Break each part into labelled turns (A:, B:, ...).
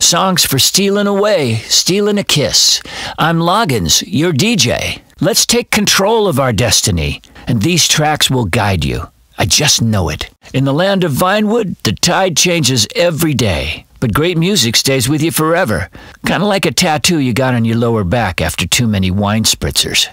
A: Songs for stealing away, stealing a kiss. I'm Loggins, your DJ. Let's take control of our destiny, and these tracks will guide you. I just know it. In the land of Vinewood, the tide changes every day, but great music stays with you forever. Kind of like a tattoo you got on your lower back after too many wine spritzers.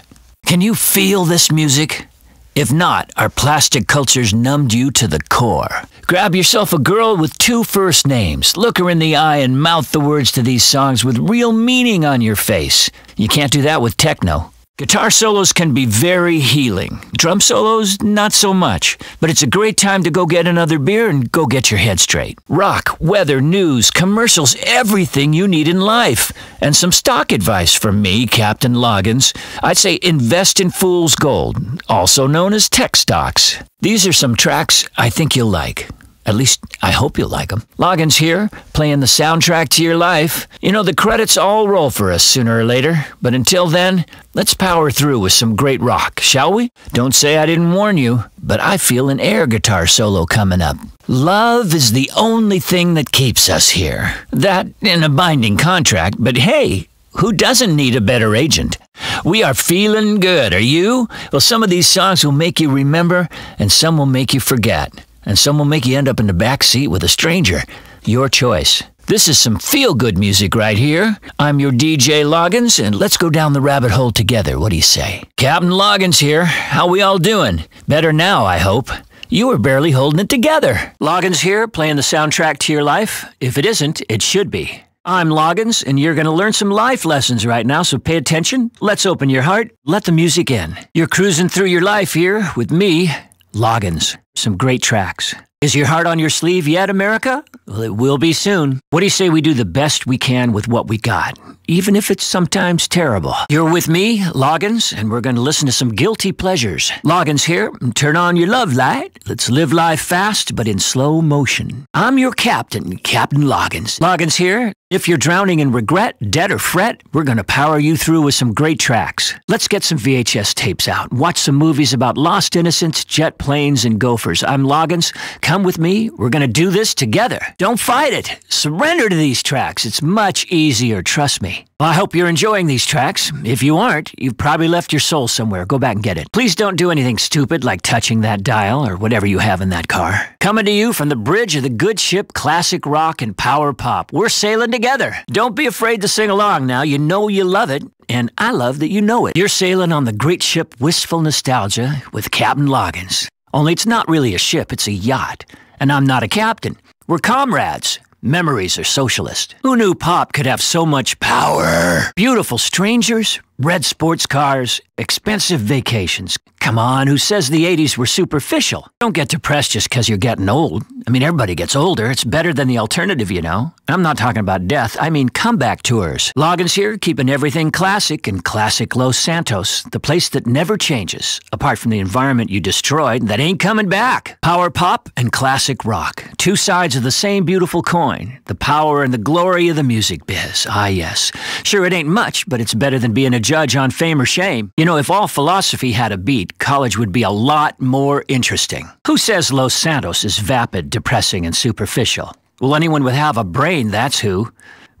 A: Can you feel this music? If not, our plastic culture's numbed you to the core. Grab yourself a girl with 2 first names, look her in the eye and mouth the words to these songs with real meaning on your face. You can't do that with techno. Guitar solos can be very healing. Drum solos, not so much. But it's a great time to go get another beer and go get your head straight. Rock, weather, news, commercials, everything you need in life. And some stock advice from me, Captain Loggins. I'd say invest in fool's gold, also known as tech stocks. These are some tracks I think you'll like. At least, I hope you'll like them. Loggins here, playing the soundtrack to your life. You know, the credits all roll for us sooner or later. But until then, let's power through with some great rock, shall we? Don't say I didn't warn you, but I feel an air guitar solo coming up. Love is the only thing that keeps us here. That in a binding contract, but hey, who doesn't need a better agent? We are feeling good, are you? Well, some of these songs will make you remember, and some will make you forget. And some will make you end up in the back seat with a stranger. Your choice. This is some feel-good music right here. I'm your DJ Loggins, and let's go down the rabbit hole together. What do you say? Captain Loggins here. How we all doing? Better now, I hope. You were barely holding it together. Loggins here, playing the soundtrack to your life. If it isn't, it should be. I'm Loggins, and you're going to learn some life lessons right now, so pay attention. Let's open your heart. Let the music in. You're cruising through your life here with me, Loggins. Some great tracks. Is your heart on your sleeve yet, America? Well, it will be soon. What do you say we do the best we can with what we got, even if it's sometimes terrible? You're with me, Loggins, and we're going to listen to some guilty pleasures. Loggins here. Turn on your love light. Let's live life fast, but in slow motion. I'm your captain, Captain Loggins. Loggins here. If you're drowning in regret, debt, or fret, we're going to power you through with some great tracks. Let's get some VHS tapes out. Watch some movies about lost innocents, jet planes, and gophers. I'm Loggins. Come with me. We're going to do this together. Don't fight it. Surrender to these tracks. It's much easier, trust me. Well, I hope you're enjoying these tracks. If you aren't, you've probably left your soul somewhere. Go back and get it. Please don't do anything stupid like touching that dial or whatever you have in that car. Coming to you from the bridge of the good ship Classic Rock and Power Pop. We're sailing together. Don't be afraid to sing along now. You know you love it, and I love that you know it. You're sailing on the great ship Wistful Nostalgia with Captain Loggins. Only it's not really a ship, it's a yacht. And I'm not a captain. We're comrades. Memories are socialist. Who knew pop could have so much power? Beautiful strangers, red sports cars, expensive vacations. Come on, who says the 80s were superficial? Don't get depressed just because you're getting old. I mean, everybody gets older. It's better than the alternative, you know. I'm not talking about death. I mean comeback tours. Loggins here, keeping everything classic in classic Los Santos, the place that never changes, apart from the environment you destroyed that ain't coming back. Power pop and classic rock. 2 sides of the same beautiful coin. The power and the glory of the music biz. Ah, yes. Sure, it ain't much, but it's better than being a judge on fame or shame. You know, if all philosophy had a beat, college would be a lot more interesting. Who says Los Santos is vapid, depressing, and superficial? Well, anyone with half a brain, that's who.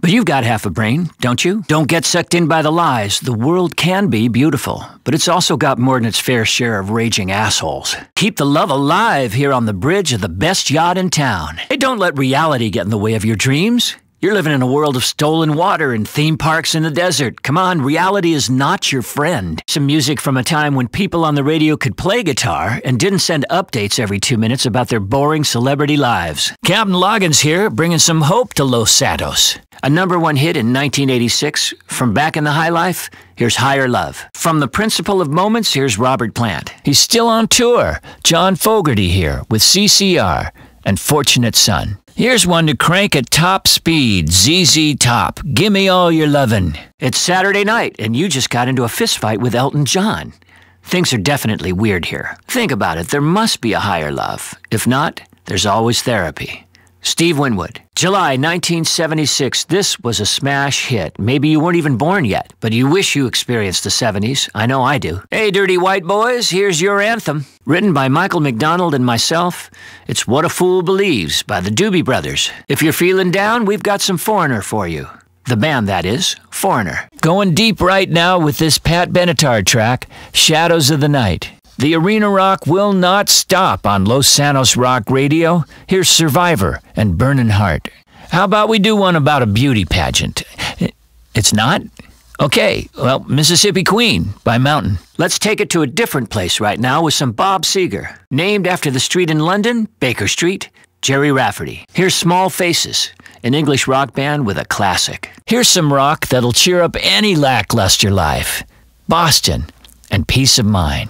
A: But you've got half a brain, don't you? Don't get sucked in by the lies. The world can be beautiful, but it's also got more than its fair share of raging assholes. Keep the love alive here on the bridge of the best yacht in town. Hey, don't let reality get in the way of your dreams. You're living in a world of stolen water and theme parks in the desert. Come on, reality is not your friend. Some music from a time when people on the radio could play guitar and didn't send updates every 2 minutes about their boring celebrity lives. Captain Loggins here, bringing some hope to Los Santos. A #1 hit in 1986. From Back in the High Life, here's Higher Love. From The Principle of Moments, here's Robert Plant. He's still on tour. John Fogerty here with CCR and Fortunate Son. Here's one to crank at top speed, ZZ Top. Gimme all your lovin'. It's Saturday night, and you just got into a fistfight with Elton John. Things are definitely weird here. Think about it, there must be a higher love. If not, there's always therapy. Steve Winwood. July 1976, this was a smash hit. Maybe you weren't even born yet, but you wish you experienced the 70s. I know I do. Hey, Dirty White Boys, here's your anthem. Written by Michael McDonald and myself, it's What a Fool Believes by the Doobie Brothers. If you're feeling down, we've got some Foreigner for you. The band, that is, Foreigner. Going deep right now with this Pat Benatar track, Shadows of the Night. The arena rock will not stop on Los Santos Rock Radio. Here's Survivor and Burnin' Heart. How about we do one about a beauty pageant? It's not? Okay, well, Mississippi Queen by Mountain. Let's take it to a different place right now with some Bob Seger. Named after the street in London, Baker Street, Jerry Rafferty. Here's Small Faces, an English rock band with a classic. Here's some rock that'll cheer up any lackluster life. Boston and Peace of Mind.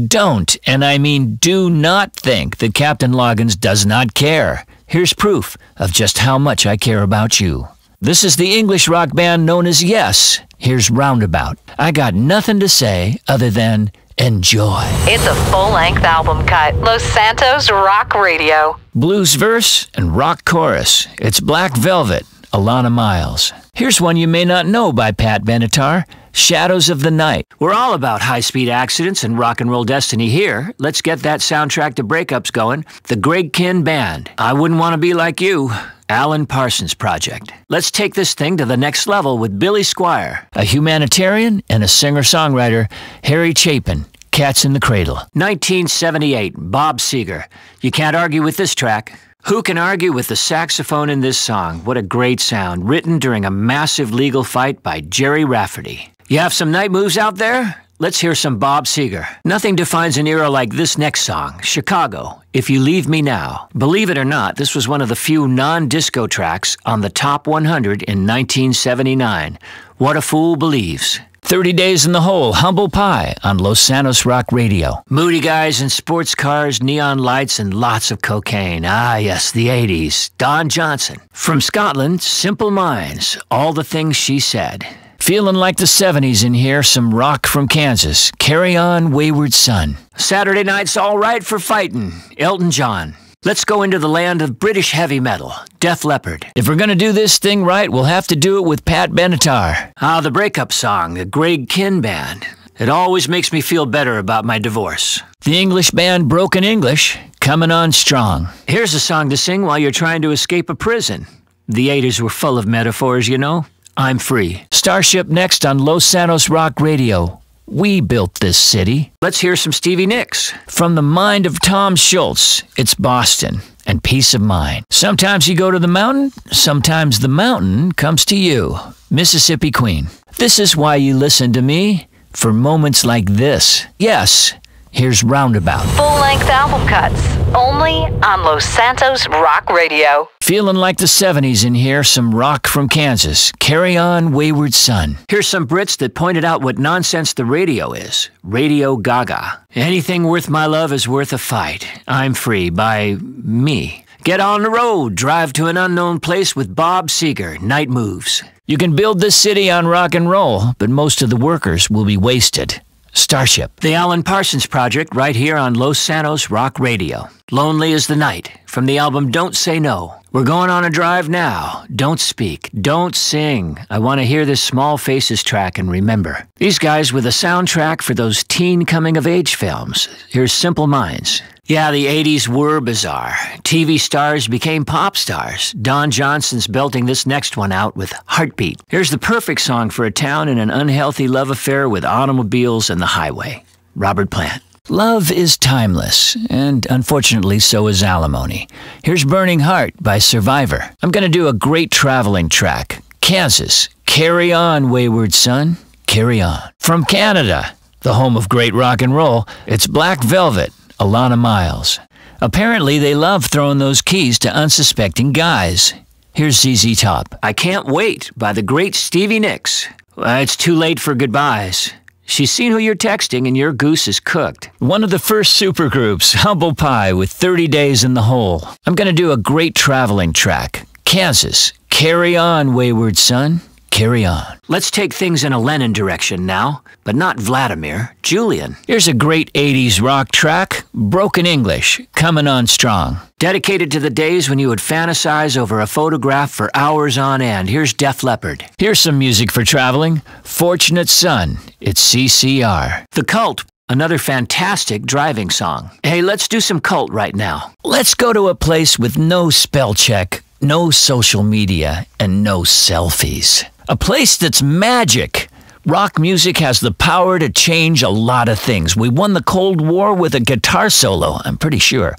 A: Don't, and I mean do not think that Captain Loggins does not care. Here's proof of just how much I care about you. This is the English rock band known as Yes. Here's Roundabout. I got nothing to say other than enjoy.
B: It's a full-length album cut. Los Santos Rock Radio.
A: Blues verse and rock chorus. It's Black Velvet, Alana Miles. Here's one you may not know by Pat Benatar, Shadows of the Night. We're all about high-speed accidents and rock and roll destiny here. Let's get that soundtrack to breakups going. The Greg Kihn Band. I Wouldn't Want to Be Like You. Alan Parsons Project. Let's take this thing to the next level with Billy Squire, a humanitarian and a singer-songwriter, Harry Chapin, Cats in the Cradle. 1978, Bob Seger. You can't argue with this track. Who can argue with the saxophone in this song? What a great sound, written during a massive legal fight by Jerry Rafferty. You have some night moves out there? Let's hear some Bob Seger. Nothing defines an era like this next song, Chicago, If You Leave Me Now. Believe it or not, this was one of the few non-disco tracks on the Top 100 in 1979. What a Fool Believes. 30 Days in the Hole, Humble Pie on Los Santos Rock Radio. Moody guys in sports cars, neon lights, and lots of cocaine. Ah, yes, the 80s. Don Johnson. From Scotland, Simple Minds, All the Things She Said. Feeling like the 70s in here, some rock from Kansas. Carry On, Wayward Son. Saturday night's all right for fighting. Elton John. Let's go into the land of British heavy metal, Def Leppard. If we're going to do this thing right, we'll have to do it with Pat Benatar. Ah, the breakup song, the Greg Kihn Band. It always makes me feel better about my divorce. The English band Broken English, coming on strong. Here's a song to sing while you're trying to escape a prison. The 80s were full of metaphors, you know. I'm Free. Starship next on Los Santos Rock Radio. We built this city. Let's hear some Stevie Nicks. From the mind of Tom Schultz, it's Boston and Peace of Mind. Sometimes you go to the mountain, sometimes the mountain comes to you. Mississippi Queen. This is why you listen to me, for moments like this. Yes, here's Roundabout.
B: Full-length album cuts, only on Los Santos Rock Radio.
A: Feeling like the 70s in here, some rock from Kansas. Carry On, Wayward Son. Here's some Brits that pointed out what nonsense the radio is. Radio Gaga. Anything worth my love is worth a fight. I'm Free by me. Get on the road, drive to an unknown place with Bob Seger, Night Moves. You can build this city on rock and roll, but most of the workers will be wasted. Starship. The Alan Parsons Project right here on Los Santos Rock Radio. Lonely as the Night from the album Don't Say No. We're going on a drive now. Don't speak. Don't sing. I want to hear this Small Faces track and remember. These guys with a soundtrack for those teen coming-of-age films. Here's Simple Minds. Yeah, the 80s were bizarre. TV stars became pop stars. Don Johnson's belting this next one out with Heartbeat. Here's the perfect song for a town in an unhealthy love affair with automobiles and the highway. Robert Plant. Love is timeless, and unfortunately so is alimony. Here's Burning Heart by Survivor. I'm going to do a great traveling track. Kansas. Carry On, Wayward Son. Carry On. From Canada, the home of great rock and roll, it's Black Velvet. Alana Miles. Apparently, they love throwing those keys to unsuspecting guys. Here's ZZ Top. I Can't Wait by the great Stevie Nicks. It's too late for goodbyes. She's seen who you're texting and your goose is cooked. One of the first supergroups, Humble Pie with 30 Days in the Hole. I'm going to do a great traveling track. Kansas. Carry On, Wayward Son. carry on. Let's take things in a Lenin direction now, but not Vladimir, Julian. Here's a great 80s rock track, Broken English, coming on strong. Dedicated to the days when you would fantasize over a photograph for hours on end. Here's Def Leppard. Here's some music for traveling, Fortunate Son, it's CCR. The Cult, another fantastic driving song. Hey, let's do some Cult right now. Let's go to a place with no spell check, no social media, and no selfies. A place that's magic. Rock music has the power to change a lot of things. We won the Cold War with a guitar solo, I'm pretty sure.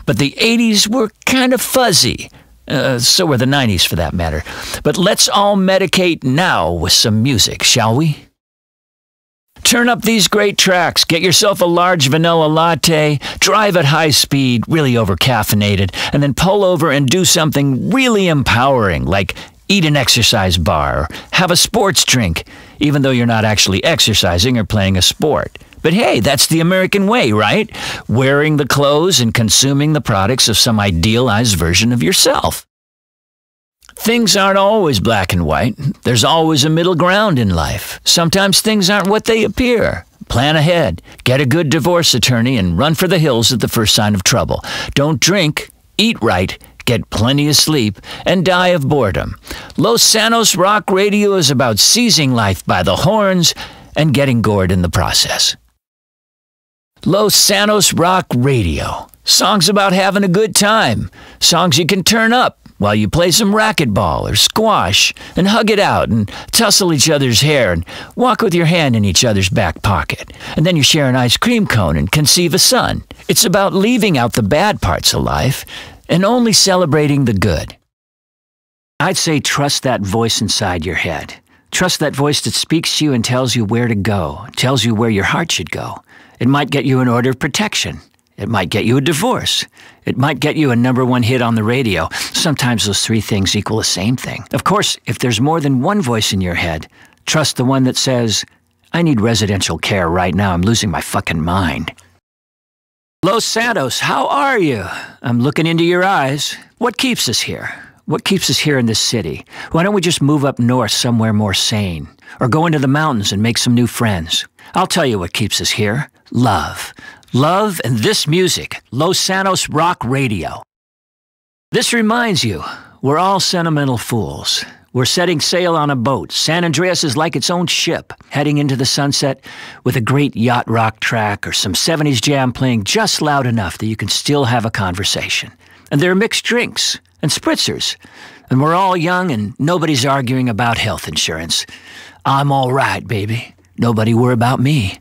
A: But the 80s were kind of fuzzy. So were the 90s for that matter. But let's all medicate now with some music, shall we? Turn up these great tracks, get yourself a large vanilla latte, drive at high speed, really over-caffeinated, and then pull over and do something really empowering, like eat an exercise bar, or have a sports drink, even though you're not actually exercising or playing a sport. But hey, that's the American way, right? Wearing the clothes and consuming the products of some idealized version of yourself. Things aren't always black and white. There's always a middle ground in life. Sometimes things aren't what they appear. Plan ahead. Get a good divorce attorney and run for the hills at the first sign of trouble. Don't drink, eat right, get plenty of sleep, and die of boredom. Los Santos Rock Radio is about seizing life by the horns and getting gored in the process. Los Santos Rock Radio. Songs about having a good time. Songs you can turn up while you play some racquetball or squash and hug it out and tussle each other's hair and walk with your hand in each other's back pocket. And then you share an ice cream cone and conceive a son. It's about leaving out the bad parts of life and only celebrating the good. I'd say trust that voice inside your head. Trust that voice that speaks to you and tells you where to go, tells you where your heart should go. It might get you an order of protection. It might get you a divorce. It might get you a #1 hit on the radio. Sometimes those three things equal the same thing. Of course, if there's more than one voice in your head, trust the one that says, I need residential care right now. I'm losing my fucking mind. Los Santos, how are you? I'm looking into your eyes. What keeps us here? What keeps us here in this city? Why don't we just move up north somewhere more sane? Or go into the mountains and make some new friends? I'll tell you what keeps us here. Love. Love and this music, Los Santos Rock Radio. This reminds you, we're all sentimental fools. We're setting sail on a boat. San Andreas is like its own ship, heading into the sunset with a great yacht rock track or some 70s jam playing just loud enough that you can still have a conversation. And there are mixed drinks and spritzers. And we're all young and nobody's arguing about health insurance. I'm all right, baby. Nobody worry about me.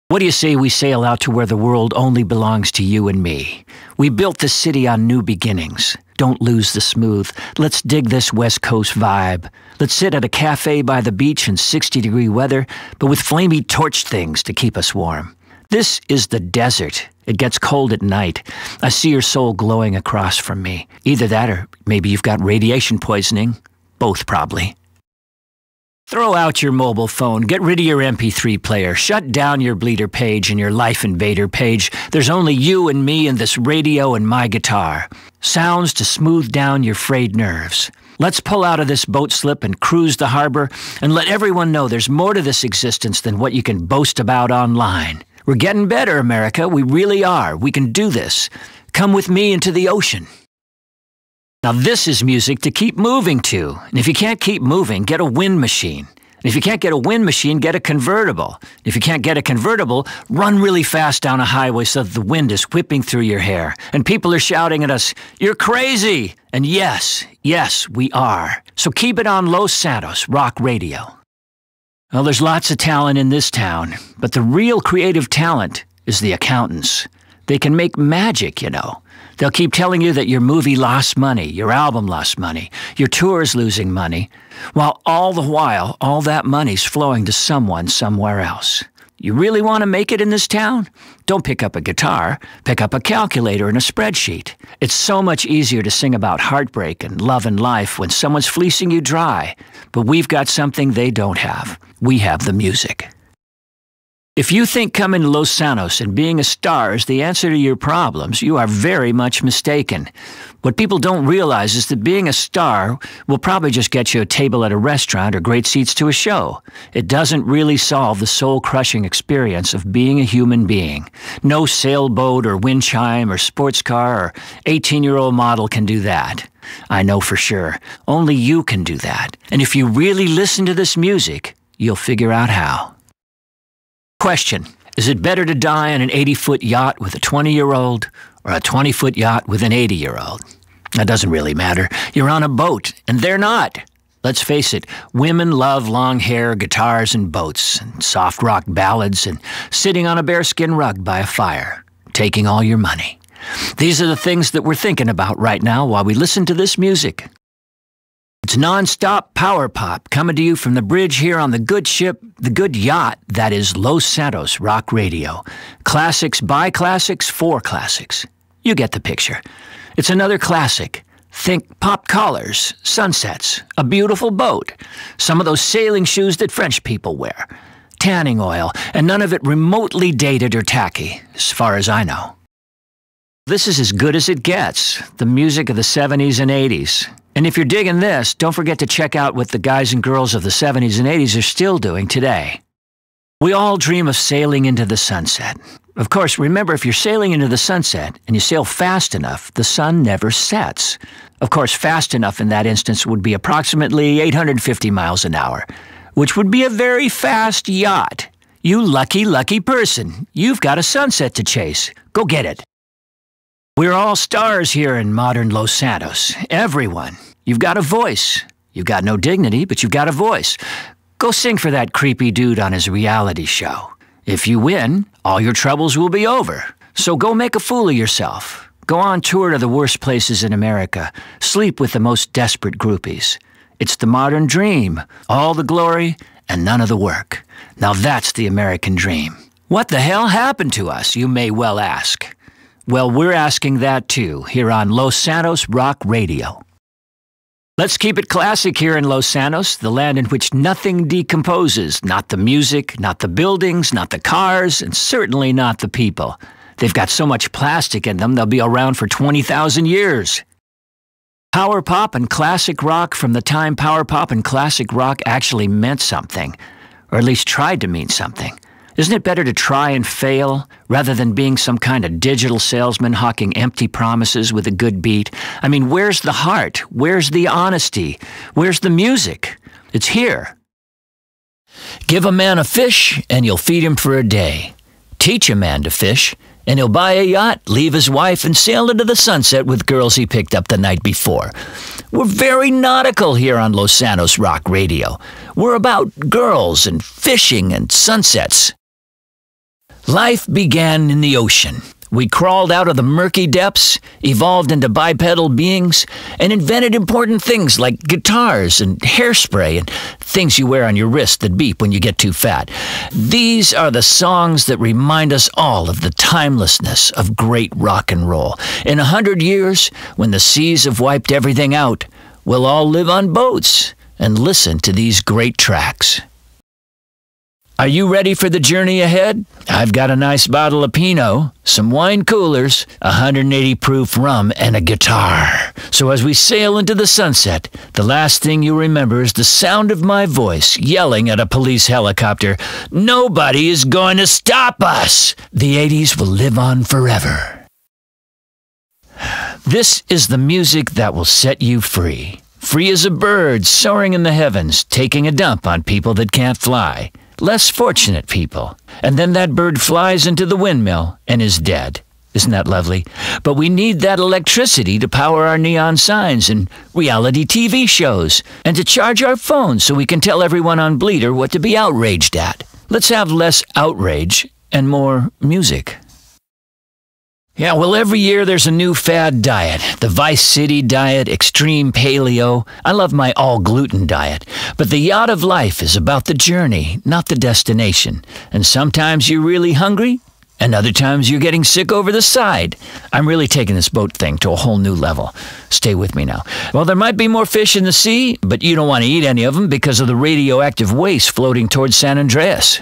A: What do you say we sail out to where the world only belongs to you and me? We built this city on new beginnings. Don't lose the smooth. Let's dig this West Coast vibe. Let's sit at a cafe by the beach in 60-degree weather, but with flamey torch things to keep us warm. This is the desert. It gets cold at night. I see your soul glowing across from me. Either that or maybe you've got radiation poisoning. Both probably. Throw out your mobile phone, get rid of your MP3 player, shut down your Bleeder page and your Life Invader page. There's only you and me and this radio and my guitar. Sounds to smooth down your frayed nerves. Let's pull out of this boat slip and cruise the harbor and let everyone know there's more to this existence than what you can boast about online. We're getting better, America. We really are. We can do this. Come with me into the ocean. Now this is music to keep moving to. And if you can't keep moving, get a wind machine. And if you can't get a wind machine, get a convertible. If you can't get a convertible, run really fast down a highway so that the wind is whipping through your hair. And people are shouting at us, "You're crazy!" And yes, we are. So keep it on Los Santos Rock Radio. Well, there's lots of talent in this town, but the real creative talent is the accountants. They can make magic, you know. They'll keep telling you that your movie lost money, your album lost money, your tour is losing money, while all the while, all that money's flowing to someone somewhere else. You really want to make it in this town? Don't pick up a guitar, pick up a calculator and a spreadsheet. It's so much easier to sing about heartbreak and love and life when someone's fleecing you dry. But we've got something they don't have. We have the music. If you think coming to Los Santos and being a star is the answer to your problems, you are very much mistaken. What people don't realize is that being a star will probably just get you a table at a restaurant or great seats to a show. It doesn't really solve the soul-crushing experience of being a human being. No sailboat or wind chime or sports car or 18-year-old model can do that. I know for sure. Only you can do that. And if you really listen to this music, you'll figure out how. Question: is it better to die on an 80-foot yacht with a 20-year-old or a 20-foot yacht with an 80-year-old? That doesn't really matter. You're on a boat, and they're not. Let's face it, women love long hair, guitars, and boats, and soft rock ballads, and sitting on a bearskin rug by a fire, taking all your money. These are the things that we're thinking about right now while we listen to this music. It's non-stop power pop coming to you from the bridge here on the good ship, the good yacht that is Los Santos Rock Radio. Classics by classics for classics. You get the picture. It's another classic. Think pop collars, sunsets, a beautiful boat, some of those sailing shoes that French people wear, tanning oil, and none of it remotely dated or tacky, as far as I know. This is as good as it gets, the music of the 70s and 80s. And if you're digging this, don't forget to check out what the guys and girls of the 70s and 80s are still doing today. We all dream of sailing into the sunset. Of course, remember, if you're sailing into the sunset and you sail fast enough, the sun never sets. Of course, fast enough in that instance would be approximately 850 miles an hour, which would be a very fast yacht. You lucky, lucky person. You've got a sunset to chase. Go get it. We're all stars here in modern Los Santos. Everyone. You've got a voice. You've got no dignity, but you've got a voice. Go sing for that creepy dude on his reality show. If you win, all your troubles will be over. So go make a fool of yourself. Go on tour to the worst places in America. Sleep with the most desperate groupies. It's the modern dream. All the glory and none of the work. Now that's the American dream. What the hell happened to us, you may well ask? Well, we're asking that too, here on Los Santos Rock Radio. Let's keep it classic here in Los Santos, the land in which nothing decomposes. Not the music, not the buildings, not the cars, and certainly not the people. They've got so much plastic in them, they'll be around for 20,000 years. Power pop and classic rock from the time power pop and classic rock actually meant something, or at least tried to mean something. Isn't it better to try and fail rather than being some kind of digital salesman hawking empty promises with a good beat? I mean, where's the heart? Where's the honesty? Where's the music? It's here. Give a man a fish, and you'll feed him for a day. Teach a man to fish, and he'll buy a yacht, leave his wife, and sail into the sunset with girls he picked up the night before. We're very nautical here on Los Santos Rock Radio. We're about girls and fishing and sunsets. Life began in the ocean. We crawled out of the murky depths, evolved into bipedal beings, and invented important things like guitars and hairspray and things you wear on your wrist that beep when you get too fat. These are the songs that remind us all of the timelessness of great rock and roll. In 100 years, when the seas have wiped everything out, we'll all live on boats and listen to these great tracks. Are you ready for the journey ahead? I've got a nice bottle of Pinot, some wine coolers, 180 proof rum, and a guitar. So as we sail into the sunset, the last thing you remember is the sound of my voice yelling at a police helicopter, "Nobody is going to stop us! The 80s will live on forever." This is the music that will set you free. Free as a bird soaring in the heavens, taking a dump on people that can't fly. Less fortunate people. And then that bird flies into the windmill and is dead. Isn't that lovely? But we need that electricity to power our neon signs and reality TV shows, and to charge our phones so we can tell everyone on Bleeder what to be outraged at. Let's have less outrage and more music. Yeah, well, every year there's a new fad diet. The Vice City diet, extreme paleo. I love my all-gluten diet. But the yacht of life is about the journey, not the destination. And sometimes you're really hungry, and other times you're getting sick over the side. I'm really taking this boat thing to a whole new level. Stay with me now. Well, there might be more fish in the sea, but you don't want to eat any of them because of the radioactive waste floating towards San Andreas.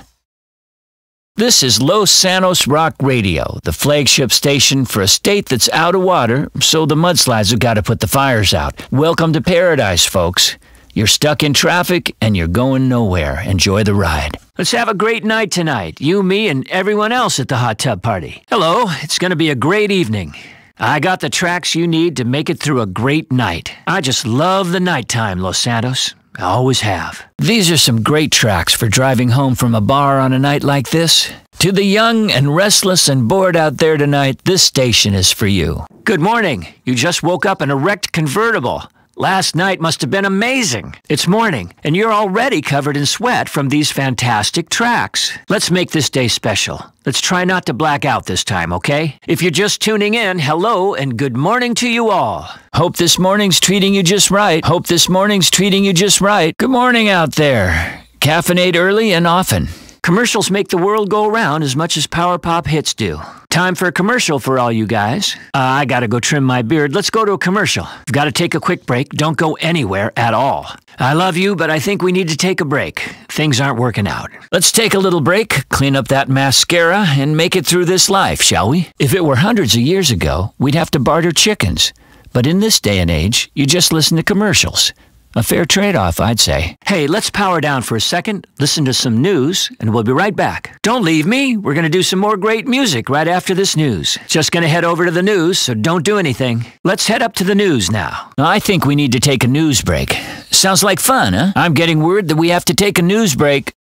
A: This is Los Santos Rock Radio, the flagship station for a state that's out of water, so the mudslides have got to put the fires out. Welcome to paradise, folks. You're stuck in traffic and you're going nowhere. Enjoy the ride. Let's have a great night tonight. You, me, and everyone else at the hot tub party. Hello, it's going to be a great evening. I got the tracks you need to make it through a great night. I just love the nighttime, Los Santos. I always have. These are some great tracks for driving home from a bar on a night like this. To the young and restless and bored out there tonight, this station is for you. Good morning. You just woke up in a wrecked convertible. Last night must have been amazing. It's morning, and you're already covered in sweat from these fantastic tracks. Let's make this day special. Let's try not to black out this time, okay? If you're just tuning in, hello and good morning to you all. Hope this morning's treating you just right. Hope this morning's treating you just right. Good morning out there. Caffeinate early and often. Commercials make the world go around as much as power pop hits do. Time for a commercial for all you guys. I gotta go trim my beard. Let's go to a commercial. We've gotta take a quick break. Don't go anywhere at all. I love you, but I think we need to take a break. Things aren't working out. Let's take a little break, clean up that mascara, and make it through this life, shall we? If it were hundreds of years ago, we'd have to barter chickens. But in this day and age, you just listen to commercials. A fair trade-off, I'd say. Hey, let's power down for a second, listen to some news, and we'll be right back. Don't leave me. We're going to do some more great music right after this news. Just going to head over to the news, so don't do anything. Let's head up to the news now. I think we need to take a news break. Sounds like fun, huh? I'm getting word that we have to take a news break.